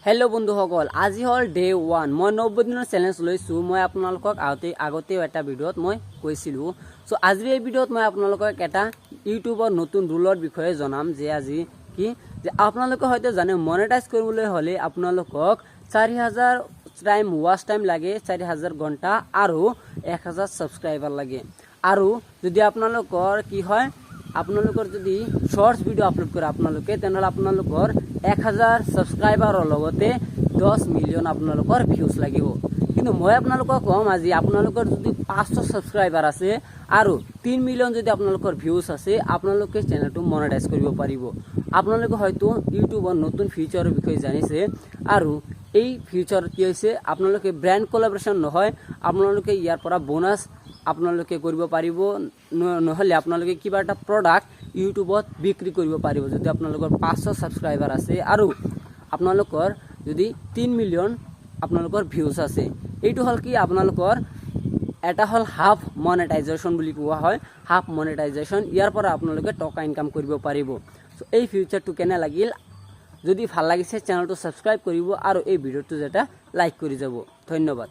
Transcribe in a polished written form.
Hello बंधुসকল আজি হল day 1 মই 90 দিনৰ চ্যালেঞ্জ লৈছো মই আপোনালোকক আগতেও এটা ভিডিওত মই কৈছিলো সো আজি এই ভিডিওত মই আপোনালোকক এটা ইউটিউবৰ নতুন ৰুলৰ বিষয়ে জনাম যে আজি কি যে আপোনালোকে হয়তো জানে মনিটাইজ কৰিবলৈ হলে আপোনালোকক 4000 টাইম ওয়াচ টাইম লাগে 4000 ঘন্টা আৰু 1000 সাবস্ক্ৰাইবাৰ লাগে আৰু যদি আপোনালোকৰ কি হয় আপোনালোকৰ যদি শৰ্টস ভিডিও আপলোড কৰে আপোনালোকে তেনহলে আপোনালোকৰ 1000 সাবস্ক্ৰাইবাৰৰ লগতে 10 মিলিয়ন আপোনালোকৰ ভিউজ লাগিব কিন্তু মই আপোনালোকক কম আজি আপোনালোকৰ যদি 500 সাবস্ক্ৰাইবাৰ আছে আৰু 3 মিলিয়ন যদি আপোনালোকৰ ভিউজ আছে আপোনালোকে চ্যানেলটো মনিটাইজ কৰিব পাৰিব আপোনালোকে হয়তো ইউটিউবৰ নতুন ফিচাৰৰ বিষয়ে জানিছে আৰু এই ফিচাৰ কি হৈছে আপোনালোকে ব্ৰ্যান্ড কোলাবৰেচন নহয় আপোনালোকে ইয়াৰ পৰা বোনাস আপোনালোকে কৰিব পাৰিব নহলে আপোনালোকে কিবা এটা প্ৰডাক্ট ইউটিউবত বিক্ৰী কৰিব পাৰিব যদি আপোনালোকৰ 500 সাবস্ক্ৰাইবাৰ আছে আৰু আপোনালোকৰ যদি 3 মিলিয়ন আপোনালোকৰ ভিউজ আছে এইটো হল কি আপোনালোকৰ এটা হল হাফ মনিটাইজেশন বুলি কোৱা হয় হাফ মনিটাইজেশন ইয়াৰ পৰা আপোনালোকে টকা ইনকাম কৰিব পাৰিব সো এই ফিচাৰটো কেনে লাগিল যদি ভাল লাগিছে চ্যানেলটো সাবস্ক্ৰাইব কৰিব আৰু এই ভিডিওটো যেটা লাইক কৰি যাব ধন্যবাদ।